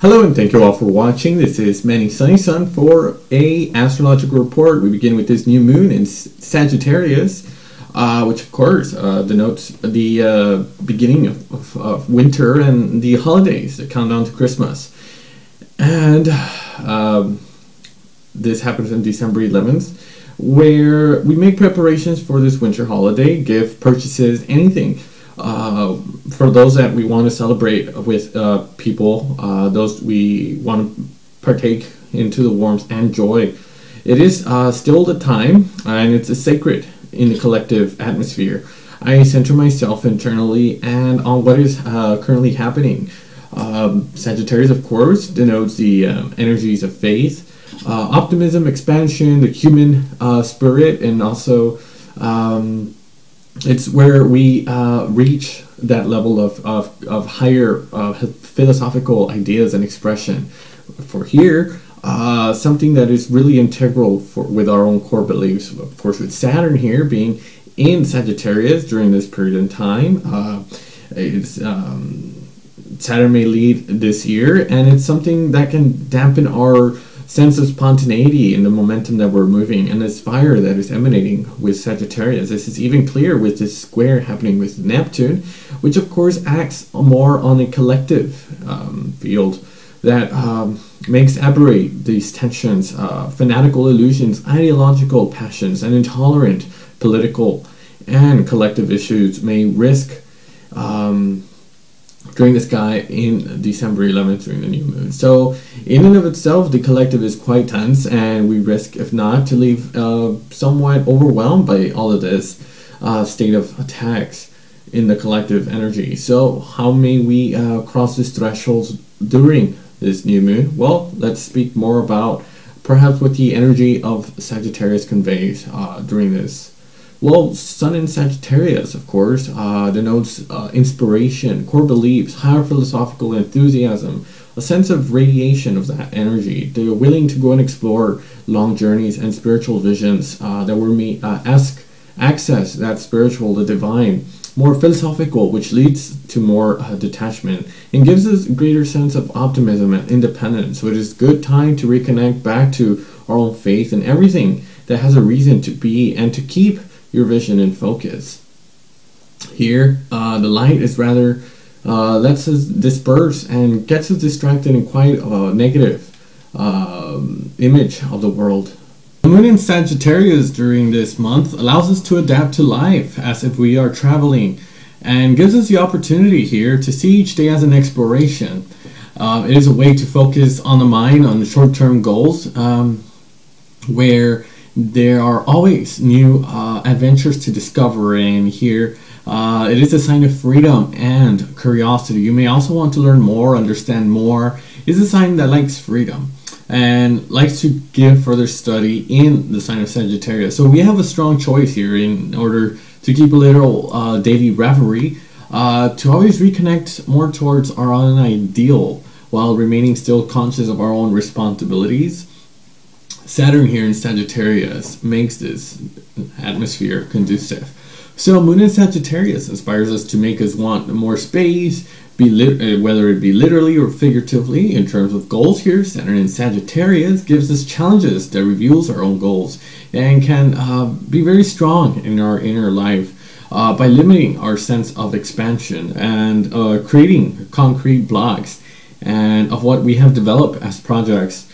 Hello and thank you all for watching. This is Manny Sunny Sun for a astrological report. We begin with this new moon in Sagittarius, which of course denotes the beginning of winter and the holidays, the countdown to Christmas. And this happens on December 11th, where we make preparations for this winter holiday, gift purchases, anything. For those that we want to celebrate with people, those we want to partake into the warmth and joy. It is still the time, and it's a sacred in the collective atmosphere. I center myself internally and on what is currently happening. Sagittarius, of course, denotes the energies of faith, optimism, expansion, the human spirit, and also it's where we reach that level of higher philosophical ideas and expression. For here, something that is really integral with our own core beliefs. Of course, with Saturn here being in Sagittarius during this period in time, Saturn may lead this year, and it's something that can dampen our sense of spontaneity in the momentum that we're moving and this fire that is emanating with Sagittarius. This is even clear with this square happening with Neptune, which of course acts more on a collective field that makes aberrate these tensions, fanatical illusions, ideological passions, and intolerant political and collective issues may risk during the sky in December 11th during the new moon. So in and of itself, the collective is quite tense, and we risk, if not, to leave somewhat overwhelmed by all of this state of attacks in the collective energy. So how may we cross this threshold during this new moon? Well, let's speak more about perhaps what the energy of Sagittarius conveys during this. Well, Sun in Sagittarius, of course, denotes inspiration, core beliefs, higher philosophical enthusiasm, a sense of radiation of that energy. They're willing to go and explore long journeys and spiritual visions that will access that spiritual, the divine, more philosophical, which leads to more detachment and gives us a greater sense of optimism and independence. So it is a good time to reconnect back to our own faith and everything that has a reason to be and to keep your vision in focus. Here, the light is rather lets us disperse and gets us distracted in quite a negative image of the world. The moon in Sagittarius during this month allows us to adapt to life as if we are traveling, and gives us the opportunity here to see each day as an exploration. It is a way to focus on the mind, on the short-term goals, where there are always new adventures to discover, and here it is a sign of freedom and curiosity. You may also want to learn more, understand more. It's a sign that likes freedom and likes to give further study in the sign of Sagittarius. So we have a strong choice here in order to keep a little daily reverie, to always reconnect more towards our own ideal while remaining still conscious of our own responsibilities. Saturn here in Sagittarius makes this atmosphere conducive. So Moon in Sagittarius inspires us to make us want more space, whether it be literally or figuratively in terms of goals here. Saturn in Sagittarius gives us challenges that reveals our own goals and can be very strong in our inner life by limiting our sense of expansion and creating concrete blocks and of what we have developed as projects.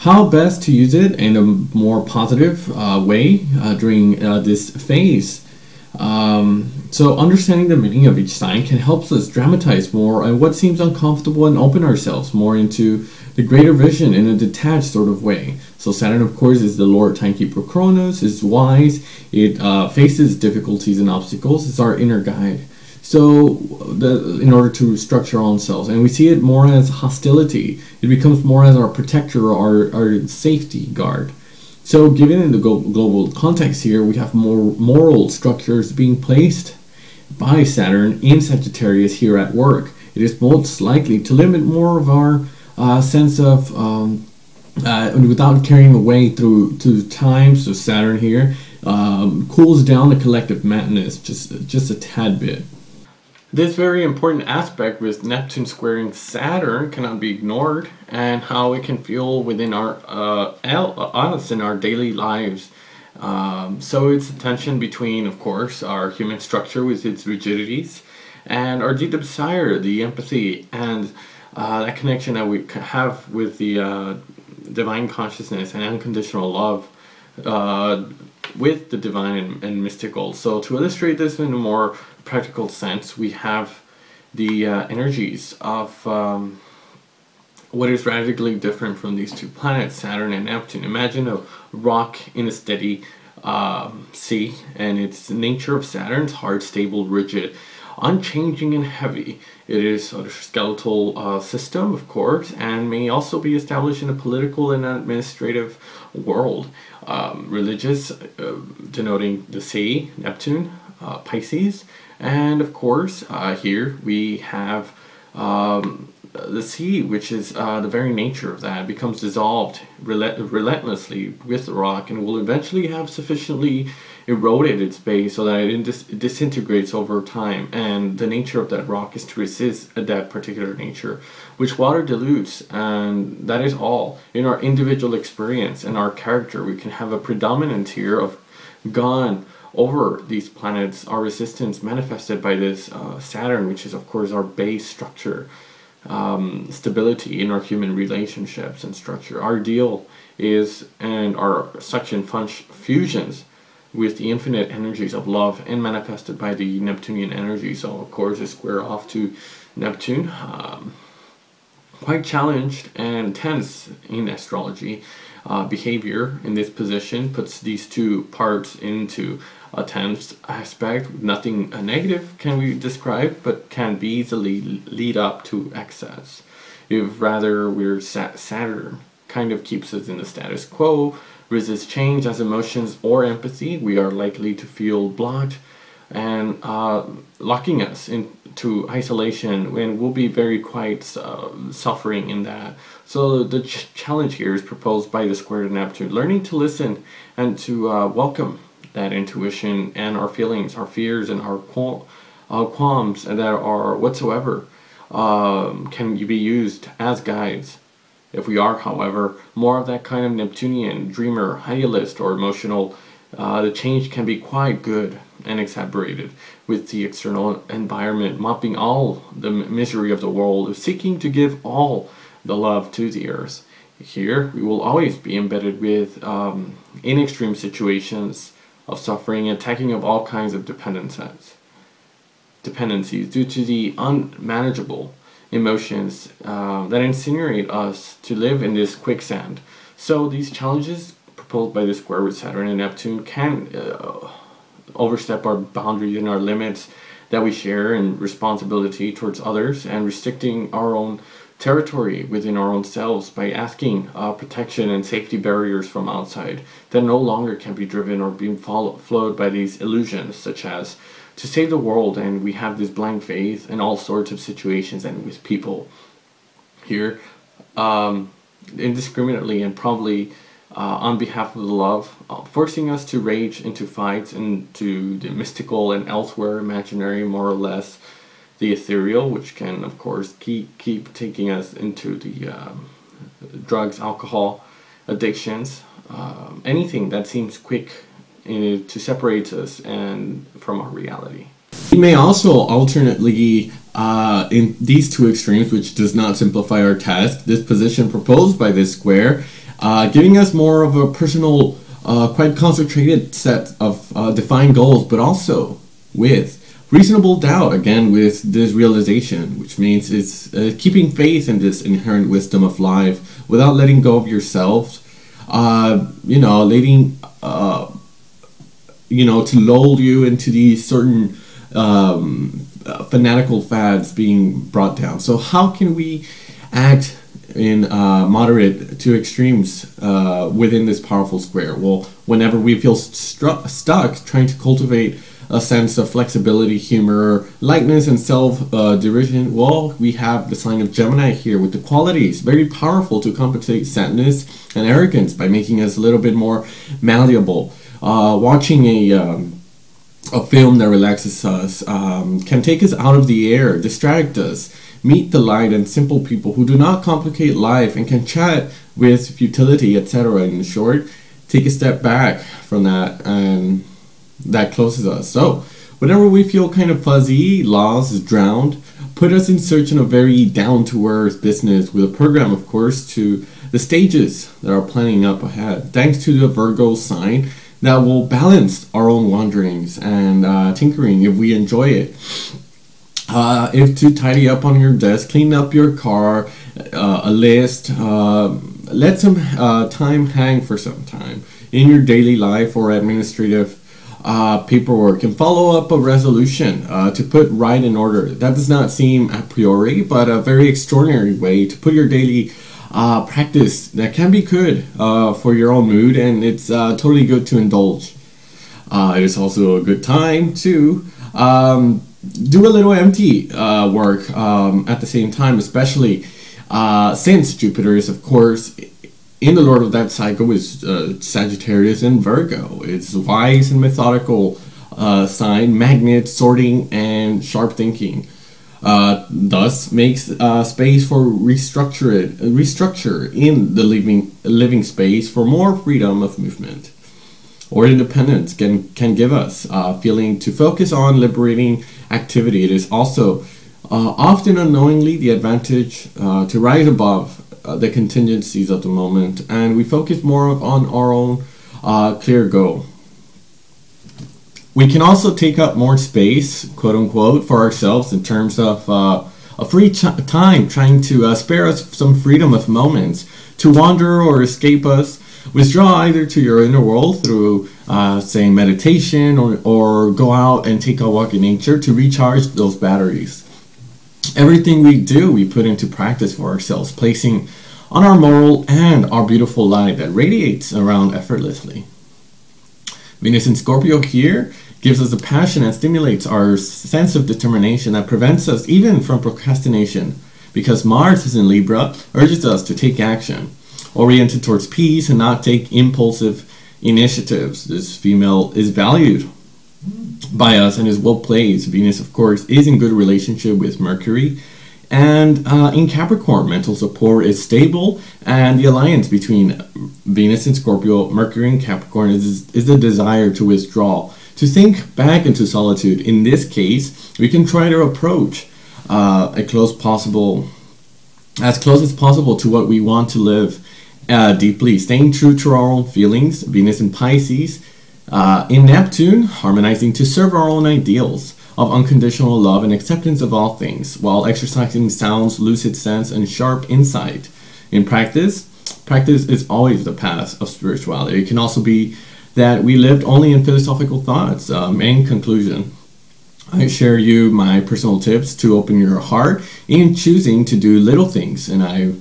How best to use it in a more positive way during this phase. So understanding the meaning of each sign can help us dramatize more on what seems uncomfortable and open ourselves more into the greater vision in a detached sort of way. So Saturn, of course, is the Lord Timekeeper Kronos, is wise, it faces difficulties and obstacles, it's our inner guide. So in order to structure our own selves, and we see it more as hostility, it becomes more as our protector, our safety guard. So given in the global context here, we have more moral structures being placed by Saturn in Sagittarius here at work. It is most likely to limit more of our sense of, without carrying away through time. So Saturn here cools down the collective madness just a tad bit. This very important aspect with Neptune squaring Saturn cannot be ignored, and how it can feel within us in our daily lives. So it's a tension between, of course, our human structure with its rigidities, and our deep desire, the empathy, and that connection that we have with the divine consciousness and unconditional love with the divine and mystical. So to illustrate this in a more practical sense, we have the energies of what is radically different from these two planets, Saturn and Neptune. Imagine a rock in a steady sea, and it's the nature of Saturn's hard, stable, rigid, unchanging, and heavy. It is a skeletal system, of course, and may also be established in a political and administrative world. Religious, denoting the sea, Neptune, Pisces, and of course, here we have the sea, which is the very nature of that, becomes dissolved relentlessly with the rock, and will eventually have sufficiently eroded its base so that it disintegrates over time. And the nature of that rock is to resist that particular nature, which water dilutes, and that is all. In our individual experience and our character, we can have a predominance here of gone over these planets, our resistance manifested by this Saturn, which is of course our base structure, stability in our human relationships and structure. Our deal is, and our suction fusions with the infinite energies of love and manifested by the Neptunian energy. So of course it's square off to Neptune, quite challenged and tense in astrology. Behavior in this position puts these two parts into a tense aspect. Nothing negative can we describe, but can be easily lead up to excess. If rather we're Saturn kind of keeps us in the status quo, resists change as emotions or empathy, we are likely to feel blocked and locking us into isolation, and we'll be very quite suffering in that. So the challenge here is proposed by the square to Neptune, learning to listen and to welcome that intuition and our feelings, our fears, and our qualms that are whatsoever can be used as guides. If we are, however, more of that kind of Neptunian dreamer, idealist, or emotional, the change can be quite good and exaggerated, with the external environment mopping all the misery of the world, seeking to give all the love to the earth. Here, we will always be embedded with, in extreme situations of suffering, attacking of all kinds of dependencies due to the unmanageable emotions that incinerate us to live in this quicksand. So these challenges proposed by the square with Saturn and Neptune can overstep our boundaries and our limits that we share in responsibility towards others, and restricting our own territory within our own selves by asking protection and safety barriers from outside that no longer can be driven or being flowed by these illusions, such as to save the world, and we have this blind faith in all sorts of situations and with people here, indiscriminately and probably on behalf of the love, forcing us to rage into fights, into the mystical and elsewhere imaginary, more or less the ethereal, which can of course keep taking us into the drugs, alcohol, addictions, anything that seems quick to separate us and from our reality. We may also alternately, in these two extremes, which does not simplify our task, this position proposed by this square, giving us more of a personal, quite concentrated set of defined goals, but also with reasonable doubt, again with this realization, which means it's keeping faith in this inherent wisdom of life without letting go of yourselves, letting to lull you into these certain fanatical fads being brought down. So how can we act in moderate to extremes within this powerful square? Well, whenever we feel stuck, trying to cultivate a sense of flexibility, humor, lightness, and self-derision, well, we have the sign of Gemini here with the qualities, very powerful to compensate sadness and arrogance by making us a little bit more malleable. Watching a A film that relaxes us, can take us out of the air, distract us, meet the light and simple people who do not complicate life and can chat with futility, etc. In short, take a step back from that, and that closes us. So, whenever we feel kind of fuzzy, lost, drowned, put us in search of a very down-to-earth business with a program, of course, to the stages that are planning up ahead. Thanks to the Virgo sign that will balance our own wanderings and tinkering if we enjoy it. If to tidy up on your desk, clean up your car, a list, let some time hang for some time in your daily life or administrative paperwork, and follow up a resolution to put right in order. That does not seem a priori, but a very extraordinary way to put your daily practice that can be good for your own mood, and it's totally good to indulge. It is also a good time to do a little empty work at the same time, especially since Jupiter is, of course, in the Lord of that cycle is Sagittarius and Virgo. It's wise and methodical sign, magnet, sorting, and sharp thinking. Thus makes space for restructure in the living space for more freedom of movement. Or independence can give us feeling to focus on liberating activity. It is also often unknowingly the advantage to rise above the contingencies of the moment, and we focus more on our own clear goal. We can also take up more space, quote unquote, for ourselves in terms of a free time, trying to spare us some freedom of moments to wander or escape us. Withdraw either to your inner world through, say, meditation, or go out and take a walk in nature to recharge those batteries. Everything we do, we put into practice for ourselves, placing on our moral and our beautiful light that radiates around effortlessly. Venus in Scorpio here gives us a passion and stimulates our sense of determination that prevents us even from procrastination, because Mars is in Libra, urges us to take action, oriented towards peace and not take impulsive initiatives. This female is valued by us and is well placed. Venus, of course, is in good relationship with Mercury, and in Capricorn, mental support is stable, and the alliance between Venus and Scorpio, Mercury and Capricorn is the desire to withdraw, to think back into solitude. In this case, we can try to approach as close as possible to what we want to live deeply, staying true to our own feelings. Venus in Pisces, in Neptune, harmonizing to serve our own ideals of unconditional love and acceptance of all things, while exercising sound, lucid sense, and sharp insight. In practice is always the path of spirituality. It can also be that we lived only in philosophical thoughts. In conclusion, I share you my personal tips to open your heart in choosing to do little things, and I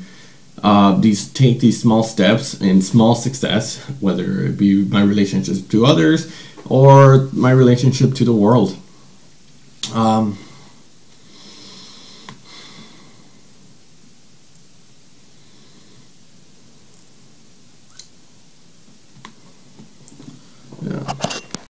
take these small steps in small success, whether it be my relationship to others or my relationship to the world.